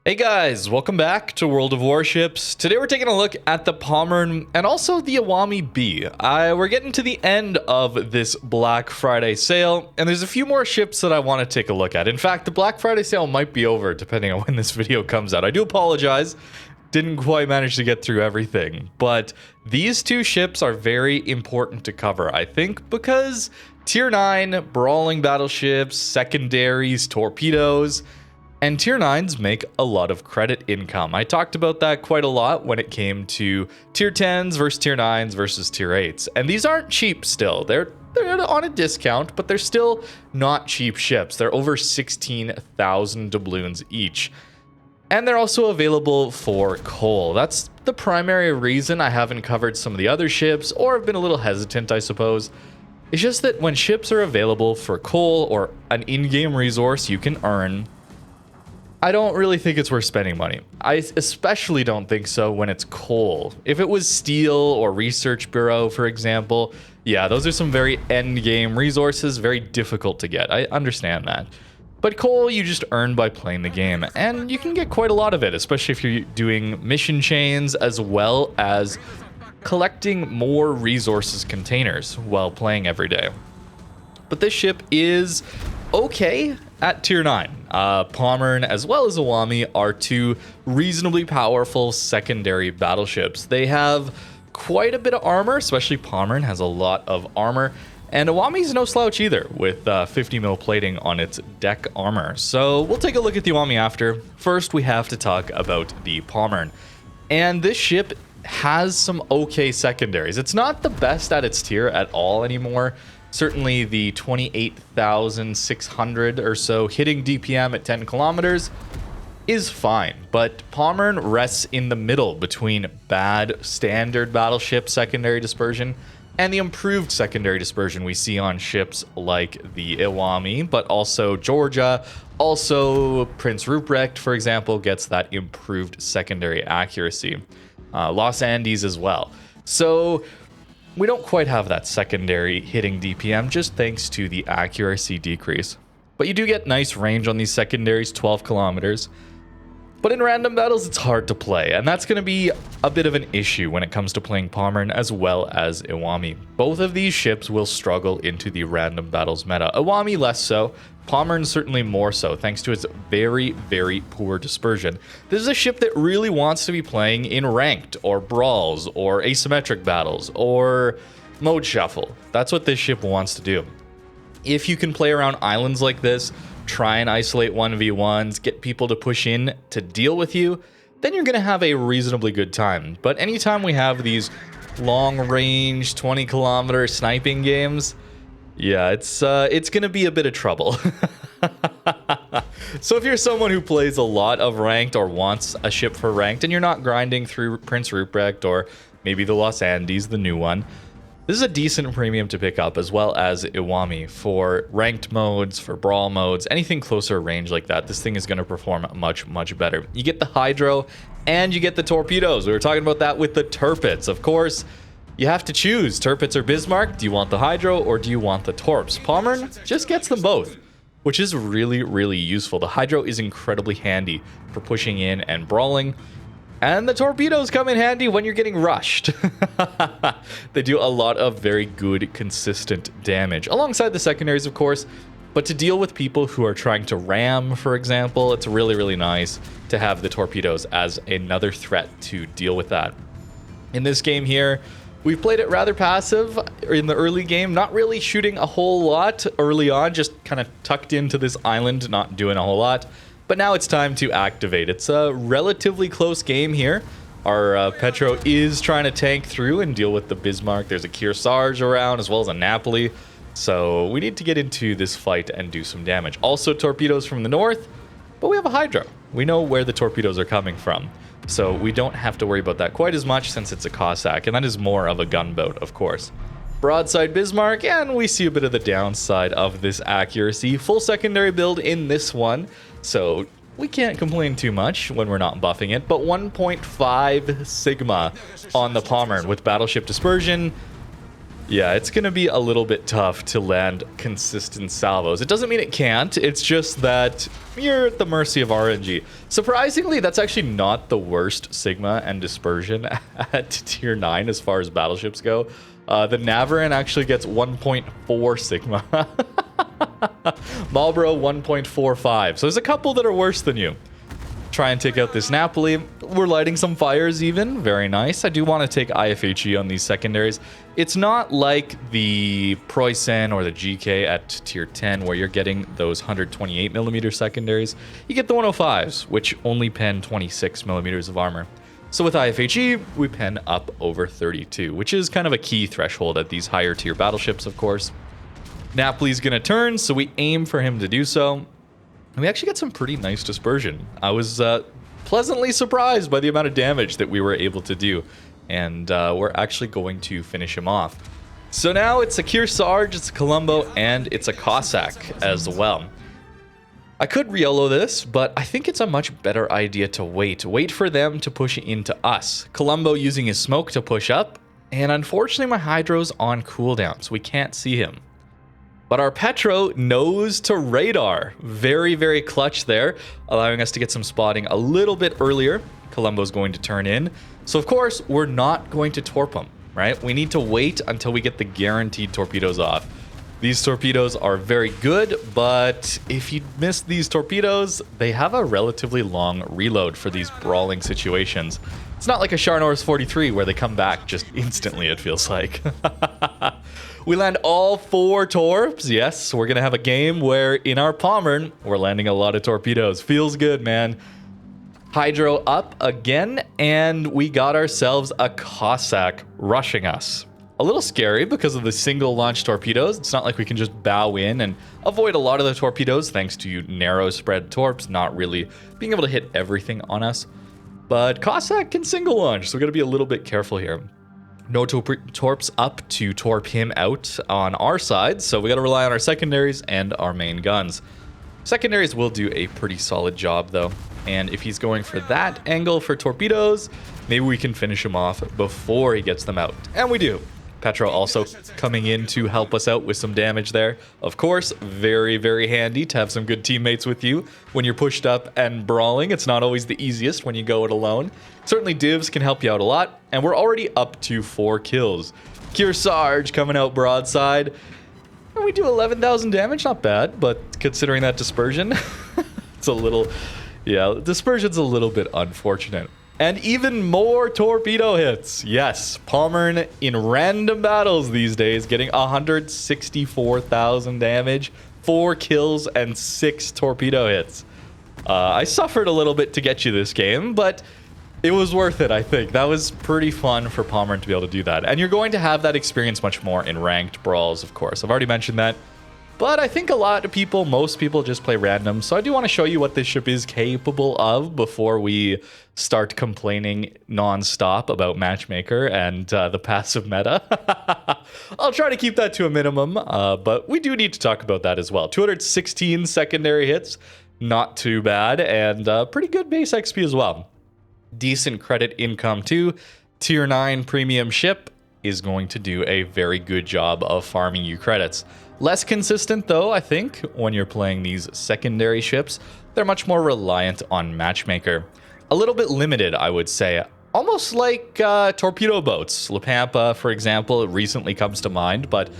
Hey guys, welcome back to World of Warships. Today we're taking a look at the Pommern and also the Iwami B. We're getting to the end of this Black Friday sale, and there's a few more ships that I want to take a look at. In fact, the Black Friday sale might be over depending on when this video comes out. I do apologize, didn't quite manage to get through everything, but these two ships are very important to cover, I think, because Tier 9, Brawling Battleships, secondaries, torpedoes, and Tier 9s make a lot of credit income. I talked about that quite a lot when it came to Tier 10s versus Tier 9s versus Tier 8s. And these aren't cheap still. They're on a discount, but they're still not cheap ships. They're over 16,000 doubloons each. And they're also available for coal. That's the primary reason I haven't covered some of the other ships, or have been a little hesitant, I suppose. It's just that when ships are available for coal or an in-game resource you can earn, I don't really think it's worth spending money. I especially don't think so when it's coal. If it was steel or research bureau, for example, yeah, those are some very end game resources, very difficult to get. I understand that. But coal you just earn by playing the game, and you can get quite a lot of it, especially if you're doing mission chains as well as collecting more resources containers while playing every day. But this ship is okay at Tier 9. Pommern as well as Iwami are two reasonably powerful secondary battleships. They have quite a bit of armor, especially Pommern has a lot of armor, and Iwami's no slouch either, with 50 mil plating on its deck armor. So we'll take a look at the Iwami after. First, we have to talk about the Pommern. And this ship has some okay secondaries. It's not the best at its tier at all anymore. Certainly the 28,600 or so hitting DPM at 10 kilometers is fine, but Pommern rests in the middle between bad standard battleship secondary dispersion and the improved secondary dispersion we see on ships like the Iwami, but also Georgia, also Prince Ruprecht, for example, gets that improved secondary accuracy. Los Andes as well. So we don't quite have that secondary hitting DPM just thanks to the accuracy decrease. But you do get nice range on these secondaries, 12 kilometers. But in random battles, it's hard to play, and that's going to be a bit of an issue when it comes to playing Pommern as well as Iwami. Both of these ships will struggle into the random battles meta. Iwami less so, Pommern certainly more so, thanks to its very, very poor dispersion. This is a ship that really wants to be playing in ranked, or brawls, or asymmetric battles, or mode shuffle. That's what this ship wants to do. If you can play around islands like this, try and isolate 1v1s, get people to push in to deal with you, then you're going to have a reasonably good time. But anytime we have these long-range, 20-kilometer sniping games, yeah, it's going to be a bit of trouble. So if you're someone who plays a lot of ranked or wants a ship for ranked and you're not grinding through Prince Ruprecht or maybe the Los Andes, the new one, this is a decent premium to pick up, as well as Iwami for ranked modes, for brawl modes, anything closer range like that. This thing is going to perform much, much better. You get the hydro and you get the torpedoes. We were talking about that with the turpets. Of course, you have to choose turpets or Bismarck. Do you want the hydro or do you want the torps? Pommern just gets them both, which is really, really useful. The hydro is incredibly handy for pushing in and brawling. And the torpedoes come in handy when you're getting rushed. They do a lot of very good, consistent damage, alongside the secondaries, of course. But to deal with people who are trying to ram, for example, it's really, really nice to have the torpedoes as another threat to deal with that. In this game here, we've played it rather passive in the early game, not really shooting a whole lot early on, just kind of tucked into this island, not doing a whole lot. But now it's time to activate. It's a relatively close game here. Our Petro is trying to tank through and deal with the Bismarck. There's a Kearsarge around as well as a Napoli. So we need to get into this fight and do some damage. Also torpedoes from the north, but we have a Hydro. We know where the torpedoes are coming from. So we don't have to worry about that quite as much since it's a Cossack, and that is more of a gunboat, of course. Broadside Bismarck, and we see a bit of the downside of this accuracy. Full secondary build in this one, so we can't complain too much when we're not buffing it, but 1.5 Sigma on the Pommern with Battleship Dispersion. Yeah, it's going to be a little bit tough to land consistent salvos. It doesn't mean it can't, it's just that you're at the mercy of RNG. Surprisingly, that's actually not the worst Sigma and Dispersion at tier 9 as far as battleships go. The Navarin actually gets 1.4 Sigma. Marlboro 1.45. So there's a couple that are worse than you. Try and take out this Napoli. We're lighting some fires even. Very nice. I do want to take IFHE on these secondaries. It's not like the Preussen or the GK at tier 10 where you're getting those 128mm secondaries. You get the 105s, which only pen 26mm of armor. So with IFHE, we pen up over 32, which is kind of a key threshold at these higher tier battleships, of course. Napoli's going to turn, so we aim for him to do so. And we actually got some pretty nice dispersion. I was pleasantly surprised by the amount of damage that we were able to do. And we're actually going to finish him off. So now it's a Kearsarge, it's a Columbo, and it's a Cossack as well. I could re-YOLO this, but I think it's a much better idea to wait. Wait for them to push into us. Columbo using his smoke to push up. And unfortunately, my Hydro's on cooldown, so we can't see him. But our Petro knows to radar. Very, very clutch there, allowing us to get some spotting a little bit earlier. Columbo's going to turn in. So, of course, we're not going to torp him, right? We need to wait until we get the guaranteed torpedoes off. These torpedoes are very good, but if you miss these torpedoes, they have a relatively long reload for these brawling situations. It's not like a Char Norris 43 where they come back just instantly, it feels like. We land all 4 torps. Yes, we're going to have a game where in our Pommern, we're landing a lot of torpedoes. Feels good, man. Hydro up again, and we got ourselves a Cossack rushing us. A little scary because of the single launch torpedoes. It's not like we can just bow in and avoid a lot of the torpedoes thanks to narrow spread torps not really being able to hit everything on us. But Cossack can single launch, so we got to be a little bit careful here. No torps up to torp him out on our side, so we got to rely on our secondaries and our main guns. Secondaries will do a pretty solid job though, and if he's going for that angle for torpedoes, maybe we can finish him off before he gets them out. And we do. Petro also coming in to help us out with some damage there. Of course, very, very handy to have some good teammates with you when you're pushed up and brawling. It's not always the easiest when you go it alone. Certainly divs can help you out a lot, and we're already up to 4 kills. Kearsarge coming out broadside. And we do 11,000 damage, not bad, but considering that dispersion, it's a little, yeah, dispersion's a little bit unfortunate. And even more torpedo hits. Yes, Pommern in random battles these days, getting 164,000 damage, 4 kills, and 6 torpedo hits. I suffered a little bit to get you this game, but it was worth it, I think. That was pretty fun for Pommern to be able to do that. And you're going to have that experience much more in ranked brawls, of course. I've already mentioned that. But I think a lot of people, most people just play random. So I do want to show you what this ship is capable of before we start complaining nonstop about Matchmaker and the passive meta. I'll try to keep that to a minimum, but we do need to talk about that as well. 216 secondary hits, not too bad, and pretty good base XP as well. Decent credit income too. Tier 9 premium ship is going to do a very good job of farming you credits. Less consistent though, I think, when you're playing these secondary ships. They're much more reliant on Matchmaker. A little bit limited, I would say. Almost like torpedo boats. La Pampa, for example, recently comes to mind, but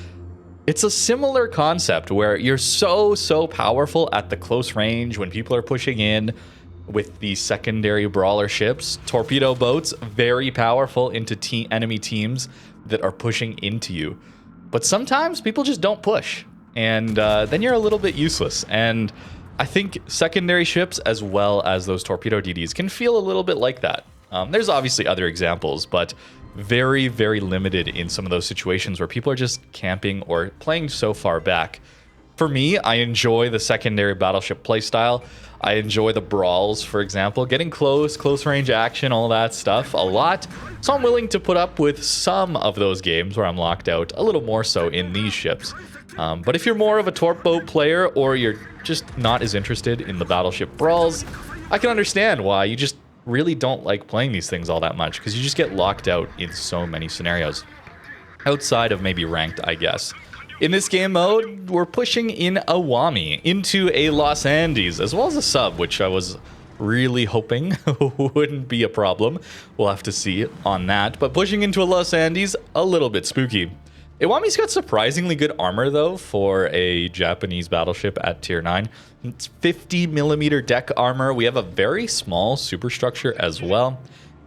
it's a similar concept where you're so powerful at the close range when people are pushing in with the secondary brawler ships. Torpedo boats, very powerful into enemy teams that are pushing into you. But sometimes people just don't push, and then you're a little bit useless. And I think secondary ships, as well as those torpedo DDs, can feel a little bit like that. There's obviously other examples, but very, very limited in some of those situations where people are just camping or playing so far back. For me, I enjoy the secondary battleship playstyle. I enjoy the brawls, for example, getting close range action, all that stuff a lot. So I'm willing to put up with some of those games where I'm locked out, a little more so in these ships. But if you're more of a torp boat player or you're just not as interested in the battleship brawls, I can understand why you just really don't like playing these things all that much, because you just get locked out in so many scenarios. outside of maybe ranked, I guess. In this game mode, we're pushing in Iwami into a Los Andes, as well as a sub, which I was really hoping wouldn't be a problem. We'll have to see on that. But pushing into a Los Andes, a little bit spooky. Iwami's got surprisingly good armor, though, for a Japanese battleship at tier 9. It's 50mm deck armor. We have a very small superstructure as well.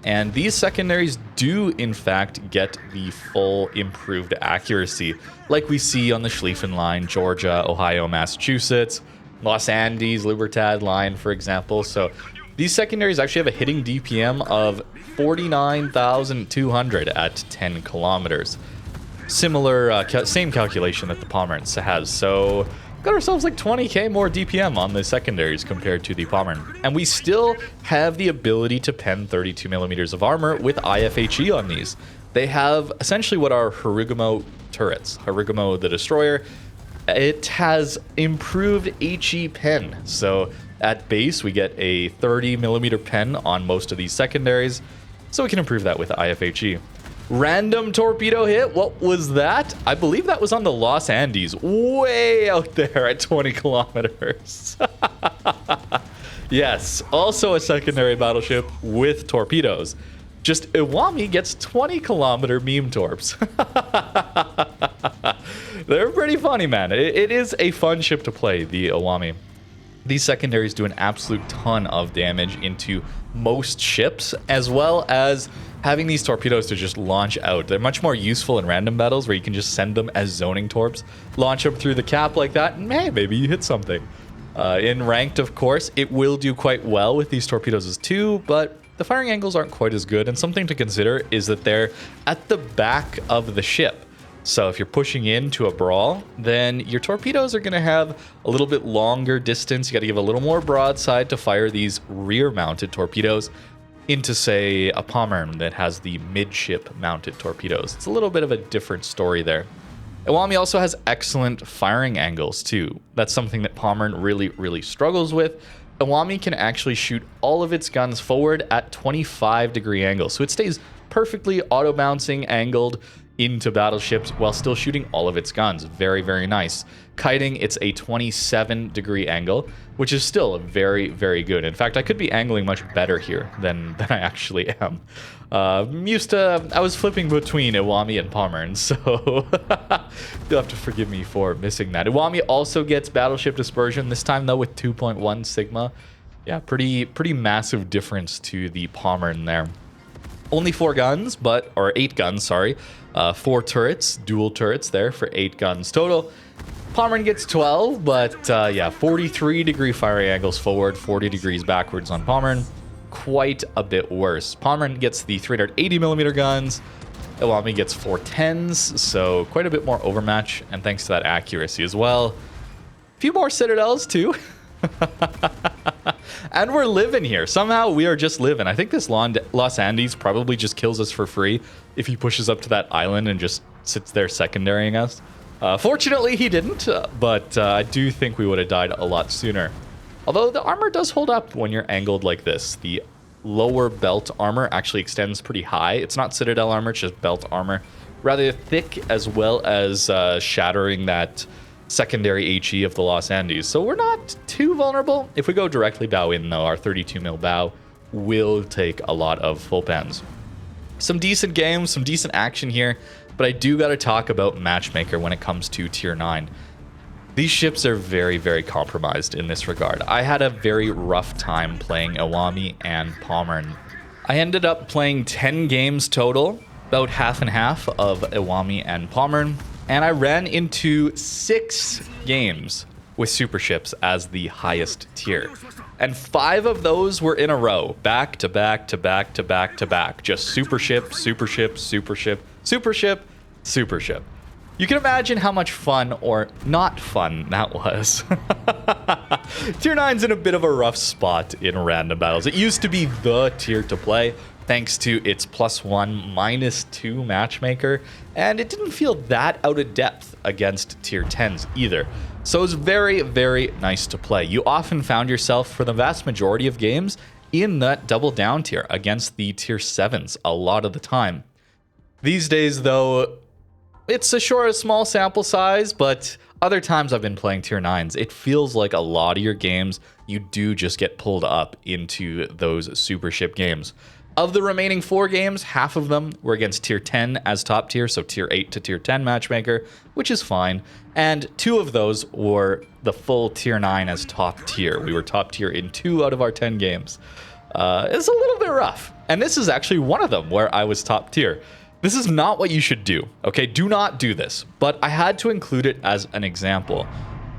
And these secondaries do, in fact, get the full improved accuracy, like we see on the Schlieffen line, Georgia, Ohio, Massachusetts, Los Andes, Libertad line, for example. So these secondaries actually have a hitting DPM of 49,200 at 10 kilometers. Similar, same calculation that the Pommern has. So got ourselves like 20k more DPM on the secondaries compared to the Pommern. And we still have the ability to pen 32mm of armor with IFHE on these. They have essentially what are Harugumo turrets. Harugumo the Destroyer. It has improved HE pen. So at base, we get a 30mm pen on most of these secondaries. So we can improve that with IFHE. Random torpedo hit. What was that? I believe that was on the Los Andes, way out there at 20 kilometers. Yes, also a secondary battleship with torpedoes. Just Iwami gets 20-kilometer meme torps. They're pretty funny, man. It is a fun ship to play, the Iwami. These secondaries do an absolute ton of damage into most ships, as well as having these torpedoes to just launch out. They're much more useful in random battles where you can just send them as zoning torps, launch them through the cap like that, and hey, maybe you hit something. In ranked, of course, it will do quite well with these torpedoes as too, but the firing angles aren't quite as good, and something to consider is that they're at the back of the ship. So if you're pushing into a brawl, then your torpedoes are going to have a little bit longer distance. You got to give a little more broadside to fire these rear-mounted torpedoes into, say, a Pommern that has the midship-mounted torpedoes. It's a little bit of a different story there. Iwami also has excellent firing angles, too. That's something that Pommern really struggles with. Iwami can actually shoot all of its guns forward at 25-degree angles, so it stays perfectly auto-bouncing angled into battleships while still shooting all of its guns. Very nice. Kiting, it's a 27-degree angle, which is still very good. In fact, I could be angling much better here than I actually am. I was flipping between Iwami and Pommern, so you'll have to forgive me for missing that. Iwami also gets battleship dispersion, this time though with 2.1 Sigma. Yeah, pretty massive difference to the Pommern there. Only 4 guns, or 8 guns, sorry. 4 turrets, dual turrets there for 8 guns total. Pommern gets 12, but yeah, 43-degree firing angles forward, 40 degrees backwards on Pommern. Quite a bit worse. Pommern gets the 380mm guns. Iwami gets 410s, so quite a bit more overmatch, and thanks to that accuracy as well. A few more citadels, too. And we're living here. Somehow we are just living. I think this Los Andes probably just kills us for free if he pushes up to that island and just sits there secondarying us. Fortunately, he didn't, but I do think we would have died a lot sooner. Although the armor does hold up when you're angled like this. The lower belt armor actually extends pretty high. It's not citadel armor, it's just belt armor. Rather thick, as well as shattering that secondary HE of the Los Andes. So we're not too vulnerable. If we go directly bow in, though, our 32mm bow will take a lot of full pens. Some decent games, some decent action here, but I do got to talk about Matchmaker when it comes to tier 9. These ships are very compromised in this regard. I had a very rough time playing Iwami and Pommern. I ended up playing 10 games total, about half and half of Iwami and Pommern, and I ran into 6 games with super ships as the highest tier. And 5 of those were in a row, back to back. Just super ship, super ship, super ship, super ship, super ship. You can imagine how much fun or not fun that was. Tier 9's in a bit of a rough spot in random battles. It used to be the tier to play, thanks to its +1, -2 matchmaker, and it didn't feel that out of depth against tier 10s either. So it was very nice to play. You often found yourself, for the vast majority of games, in that double down tier against the tier 7s a lot of the time. These days, though, it's a small sample size, but other times I've been playing tier 9s, it feels like a lot of your games, you do just get pulled up into those super ship games. Of the remaining 4 games, half of them were against tier 10 as top tier, so tier 8 to tier 10 matchmaker, which is fine. And 2 of those were the full tier 9 as top tier. We were top tier in 2 out of our 10 games. It's a little bit rough. And this is actually one of them where I was top tier. This is not what you should do, okay? Do not do this. But I had to include it as an example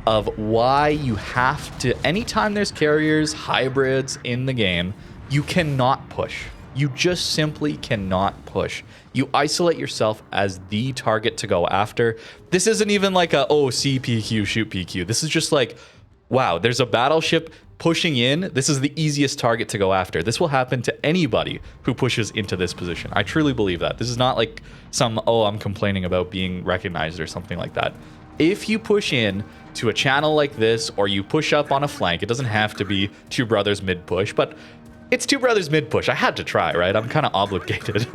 of why you have to, anytime there's carriers, hybrids in the game, you cannot push. You just simply cannot push. You isolate yourself as the target to go after. This isn't even like a, oh, see PQ, shoot PQ. This is just like, wow, there's a battleship pushing in. This is the easiest target to go after. This will happen to anybody who pushes into this position. I truly believe that. This is not like some, oh, I'm complaining about being recognized or something like that. If you push in to a channel like this, or you push up on a flank, it doesn't have to be Two Brothers mid push, but it's Two Brothers mid push. I had to try, right? I'm kind of obligated.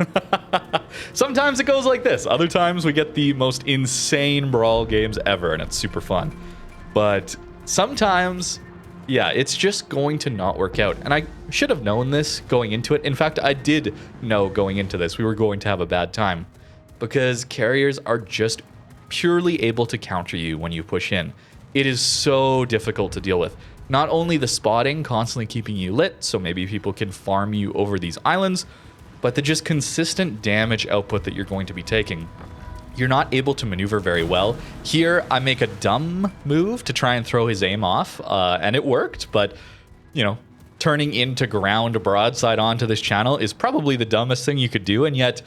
Sometimes it goes like this. Other times we get the most insane brawl games ever, and it's super fun. But sometimes, yeah, it's just going to not work out. And I should have known this going into it. In fact, I did know going into this we were going to have a bad time, because carriers are just purely able to counter you when you push in. It is so difficult to deal with. Not only the spotting constantly keeping you lit, so maybe people can farm you over these islands, but the just consistent damage output that you're going to be taking. You're not able to maneuver very well. Here, I make a dumb move to try and throw his aim off, and it worked, but, you know, turning into ground broadside onto this channel is probably the dumbest thing you could do, and yet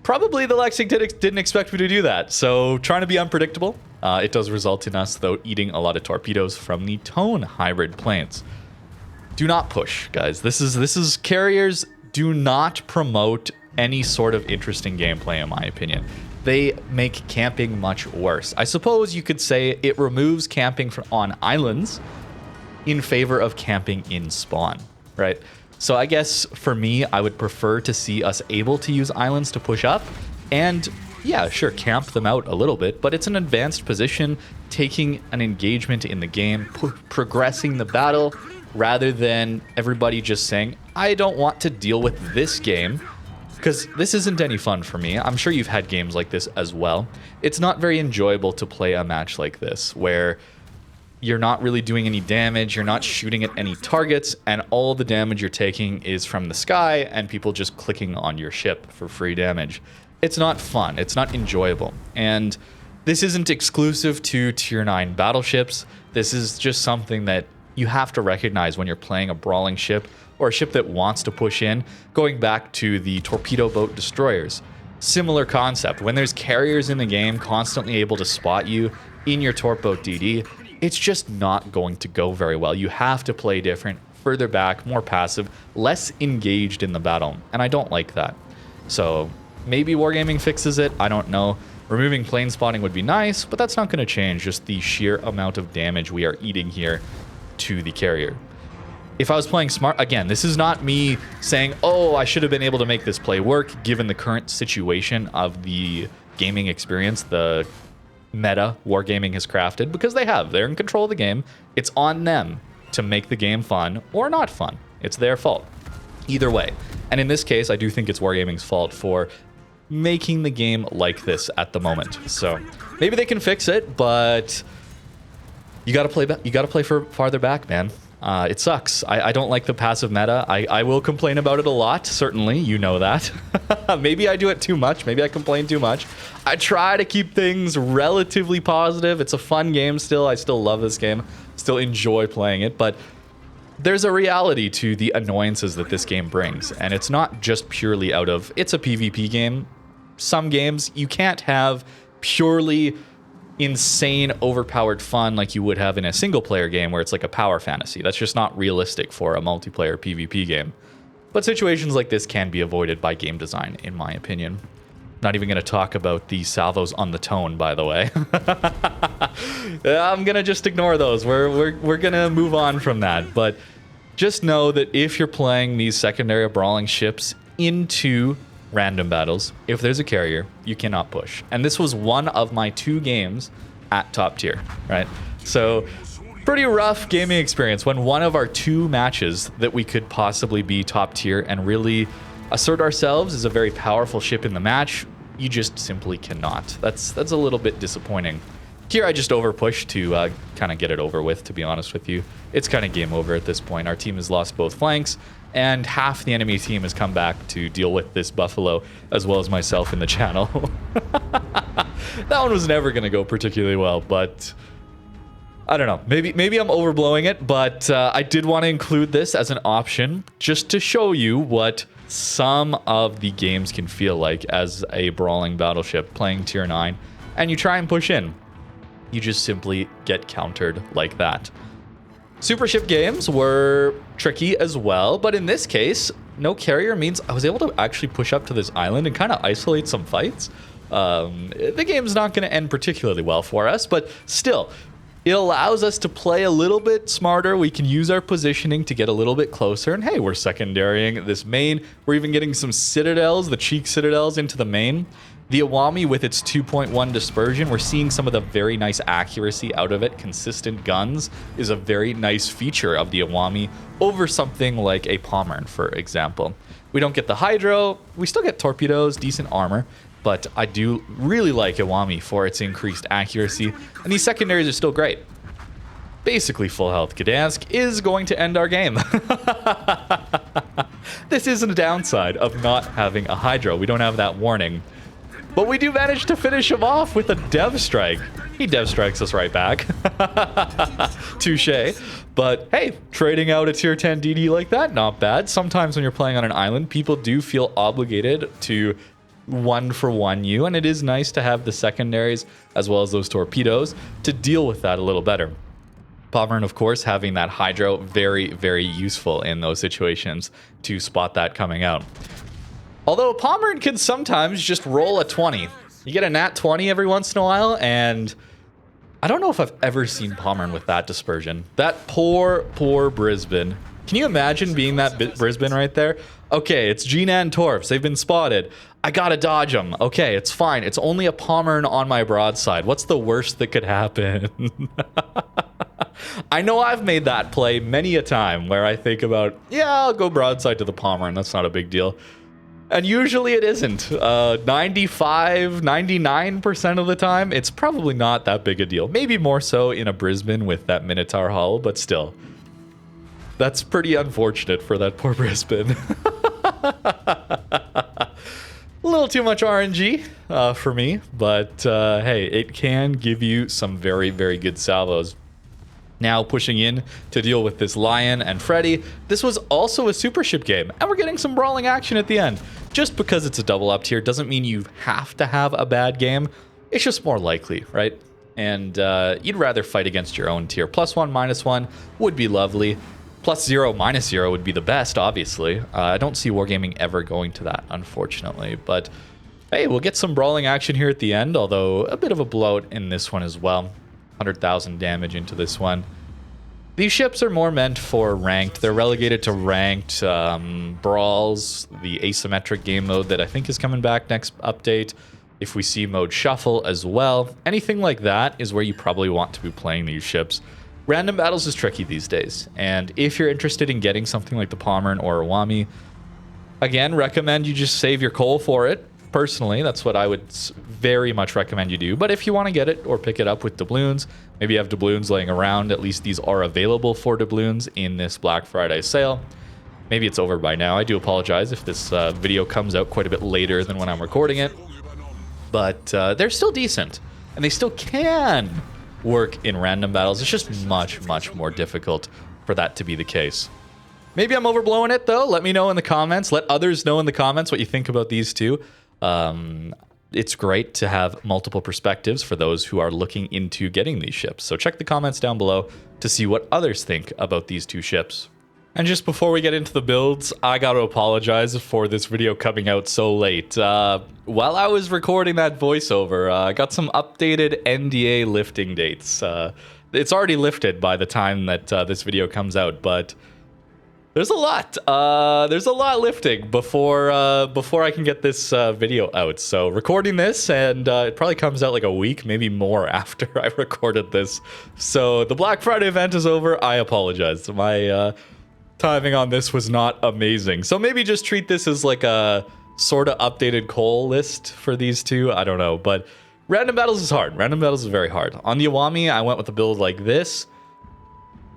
probably the Lexington didn't expect me to do that. So trying to be unpredictable. It does result in us, though, eating a lot of torpedoes from the Tone hybrid planes. Do not push, guys. This is carriers do not promote any sort of interesting gameplay, in my opinion. They make camping much worse. I suppose you could say it removes camping on islands in favor of camping in spawn, right? So I guess for me, I would prefer to see us able to use islands to push up and, yeah, sure, camp them out a little bit, but it's an advanced position, taking an engagement in the game, progressing the battle, rather than everybody just saying, I don't want to deal with this game, because this isn't any fun for me. I'm sure you've had games like this as well. It's not very enjoyable to play a match like this, where you're not really doing any damage, you're not shooting at any targets, and all the damage you're taking is from the sky and people just clicking on your ship for free damage. It's not fun, it's not enjoyable. And this isn't exclusive to tier 9 battleships. This is just something that you have to recognize when you're playing a brawling ship or a ship that wants to push in. Going back to the torpedo boat destroyers, similar concept. When there's carriers in the game constantly able to spot you in your torp boat DD, it's just not going to go very well. You have to play different, further back, more passive, less engaged in the battle, and I don't like that. So maybe Wargaming fixes it, I don't know. Removing plane spotting would be nice, but that's not going to change just the sheer amount of damage we are eating here to the carrier. If I was playing smart, again, this is not me saying, oh, I should have been able to make this play work given the current situation of the gaming experience, the meta Wargaming has crafted, because they have. They're in control of the game. It's on them to make the game fun or not fun. It's their fault. Either way. And in this case, I do think it's Wargaming's fault for making the game like this at the moment. So maybe they can fix it, but you got to play. You got to play for farther back, man. It sucks. I don't like the passive meta. I will complain about it a lot, certainly. You know that. Maybe I do it too much. Maybe I complain too much. I try to keep things relatively positive. It's a fun game still. I still love this game. Still enjoy playing it. But there's a reality to the annoyances that this game brings. And it's not just purely out of, it's a PvP game. Some games, you can't have purely insane, overpowered fun like you would have in a single-player game where it's like a power fantasy. That's just not realistic for a multiplayer PvP game. But situations like this can be avoided by game design, in my opinion. Not even going to talk about the salvos on the Tone, by the way. I'm going to just ignore those. We're going to move on from that. But just know that if you're playing these secondary brawling ships into random battles, if there's a carrier, you cannot push. And this was one of my 2 games at top tier, right? So pretty rough gaming experience when one of our 2 matches that we could possibly be top tier and really assert ourselves as a very powerful ship in the match, you just simply cannot. That's a little bit disappointing. Here I just overpushed to kind of get it over with, to be honest with you. It's kind of game over at this point. Our team has lost both flanks, and half the enemy team has come back to deal with this buffalo, as well as myself in the channel. That one was never going to go particularly well, but I don't know. Maybe I'm overblowing it, but I did want to include this as an option just to show you what some of the games can feel like as a brawling battleship playing tier 9, and you try and push in. You just simply get countered like that. Super ship games were tricky as well, but in this case, no carrier means I was able to actually push up to this island and kind of isolate some fights. The game's not going to end particularly well for us, but still, it allows us to play a little bit smarter. We can use our positioning to get a little bit closer, and hey, we're secondarying this main. We're even getting some citadels, the cheek citadels, into the main. The Iwami with its 2.1 dispersion, we're seeing some of the very nice accuracy out of it. Consistent guns is a very nice feature of the Iwami over something like a Pommern, for example. We don't get the Hydro, we still get torpedoes, decent armor, but I do really like Iwami for its increased accuracy, and these secondaries are still great. Basically full health Gdansk is going to end our game. This isn't a downside of not having a Hydro. We don't have that warning. But we do manage to finish him off with a Dev Strike. He Dev Strikes us right back. Touche. But hey, trading out a tier 10 DD like that, not bad. Sometimes when you're playing on an island, people do feel obligated to 1-for-1 you, and it is nice to have the secondaries as well as those torpedoes to deal with that a little better. Pommern, of course, having that Hydro, very, very useful in those situations to spot that coming out. Although Pommern can sometimes just roll a 20. You get a nat 20 every once in a while, and I don't know if I've ever seen Pommern with that dispersion. That poor, poor Brisbane. Can you imagine being that Brisbane right there? Okay, it's Gina and Torps. They've been spotted. I gotta dodge them. Okay, it's fine. It's only a Pommern on my broadside. What's the worst that could happen? I know I've made that play many a time where I think about, yeah, I'll go broadside to the Pommern. That's not a big deal. And usually it isn't. 95, 99% of the time, it's probably not that big a deal. Maybe more so in a Brisbane with that Minotaur hull, but still. That's pretty unfortunate for that poor Brisbane. A little too much RNG for me, but hey, it can give you some very, very good salvos. Now pushing in to deal with this Lion and Freddy. This was also a super ship game, and we're getting some brawling action at the end. Just because it's a double up tier doesn't mean you have to have a bad game. It's just more likely, right? And you'd rather fight against your own tier. +1, -1 would be lovely. +0, -0 would be the best, obviously. I don't see Wargaming ever going to that, unfortunately. But hey, we'll get some brawling action here at the end, although a bit of a blowout in this one as well. 100,000 damage into this one. These ships are more meant for ranked. They're relegated to ranked brawls, the asymmetric game mode that I think is coming back next update. If we see mode shuffle as well, anything like that is where you probably want to be playing these ships. Random battles is tricky these days, and if you're interested in getting something like the Pommern or Iwami, again, recommend you just save your coal for it. Personally, that's what I would very much recommend you do. But if you want to get it or pick it up with doubloons, maybe you have doubloons laying around. At least these are available for doubloons in this Black Friday sale. Maybe it's over by now. I do apologize if this video comes out quite a bit later than when I'm recording it. But they're still decent, and they still can work in random battles. It's just much, much more difficult for that to be the case. Maybe I'm overblowing it, though. Let me know in the comments. Let others know in the comments what you think about these two. It's great to have multiple perspectives for those who are looking into getting these ships. So check the comments down below to see what others think about these two ships. And just before we get into the builds, I got to apologize for this video coming out so late. While I was recording that voiceover, I got some updated NDA lifting dates. It's already lifted by the time that this video comes out, but There's a lot. There's a lot lifting before I can get this video out. So recording this, and it probably comes out like a week, maybe more after I recorded this. So the Black Friday event is over. I apologize. My timing on this was not amazing. So maybe just treat this as like a sort of updated coal list for these two. I don't know, but random battles is hard. Random battles is very hard. On the Iwami, I went with a build like this.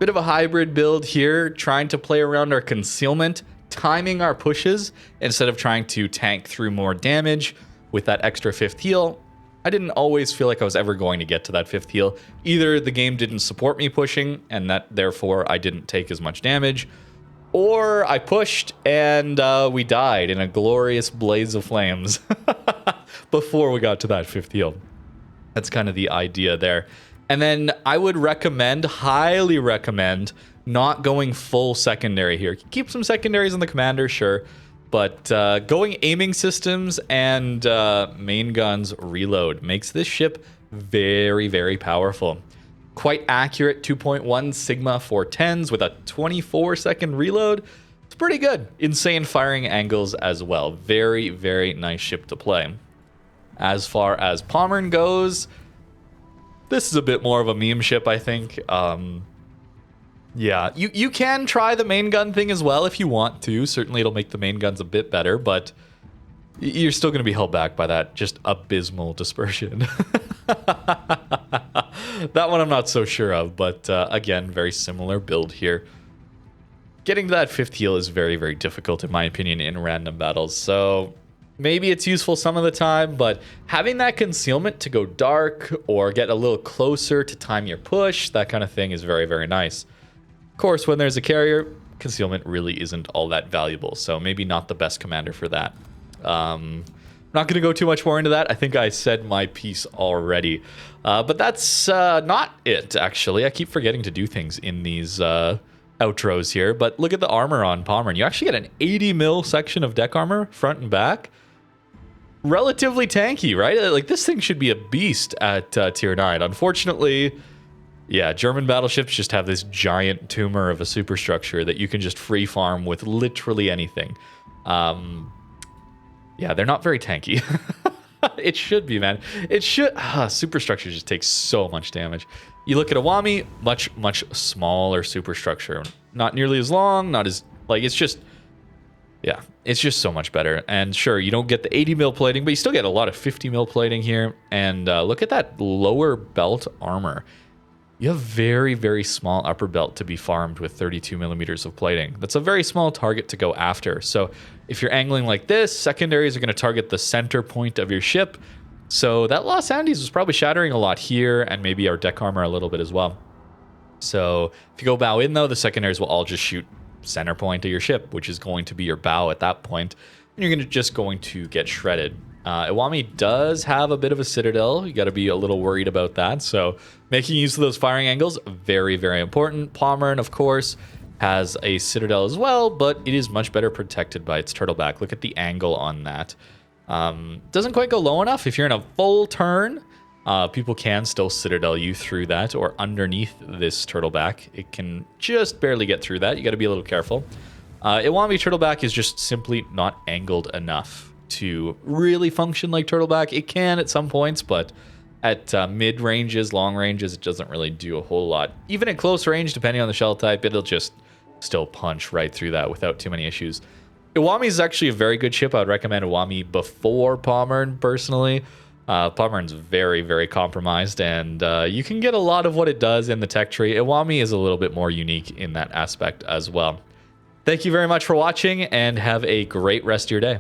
Bit of a hybrid build here, trying to play around our concealment, timing our pushes instead of trying to tank through more damage with that extra 5th heal. I didn't always feel like I was ever going to get to that 5th heal. Either the game didn't support me pushing, and that therefore I didn't take as much damage, or I pushed and we died in a glorious blaze of flames before we got to that 5th heal. That's kind of the idea there. And then I would recommend, highly recommend, not going full secondary here. Keep some secondaries on the commander, sure. But going aiming systems and main guns reload makes this ship very, very powerful. Quite accurate 2.1 Sigma 410s with a 24-second reload. It's pretty good. Insane firing angles as well. Very, very nice ship to play. As far as Pommern goes, this is a bit more of a meme ship, I think. Yeah, you can try the main gun thing as well if you want to. Certainly it'll make the main guns a bit better, but you're still going to be held back by that just abysmal dispersion. That one I'm not so sure of, but again, very similar build here. Getting to that 5th heal is very, very difficult in my opinion in random battles, so maybe it's useful some of the time, but having that concealment to go dark or get a little closer to time your push, that kind of thing is very, very nice. Of course, when there's a carrier, concealment really isn't all that valuable, so maybe not the best commander for that. I'm not going to go too much more into that. I think I said my piece already. But that's not it, actually. I keep forgetting to do things in these outros here, but look at the armor on Pommern. You actually get an 80 mil section of deck armor, front and back. Relatively tanky, right? Like, this thing should be a beast at tier 9. Unfortunately, yeah, German battleships just have this giant tumor of a superstructure that you can just free farm with literally anything. Yeah, they're not very tanky. It should be, man. It should. Superstructure just takes so much damage. You look at Iwami, much, much smaller superstructure. Not nearly as long, not as, like, it's just, yeah, it's just so much better. And sure, you don't get the 80 mil plating, but you still get a lot of 50 mil plating here. And look at that lower belt armor. You have very, very small upper belt to be farmed with 32 millimeters of plating. That's a very small target to go after. So if you're angling like this, secondaries are going to target the center point of your ship. So that Los Andes was probably shattering a lot here, and maybe our deck armor a little bit as well. So if you go bow in, though, the secondaries will all just shoot center point of your ship, which is going to be your bow at that point, and you're just going to get shredded. Iwami does have a bit of a citadel. You got to be a little worried about that. So making use of those firing angles, very, very important. Pommern, of course, has a citadel as well, but it is much better protected by its turtleback. Look at the angle on that. Doesn't quite go low enough. If you're in a full turn, people can still citadel you through that or underneath this turtleback. It can just barely get through that. You got to be a little careful. Iwami turtleback is just simply not angled enough to really function like turtleback. It can at some points, but at mid ranges, long ranges, it doesn't really do a whole lot. Even at close range, depending on the shell type, it'll just still punch right through that without too many issues. Iwami is actually a very good ship. I would recommend Iwami before Pommern, personally. Pommern's very, very compromised, and you can get a lot of what it does in the tech tree. Iwami is a little bit more unique in that aspect as well. Thank you very much for watching, and have a great rest of your day.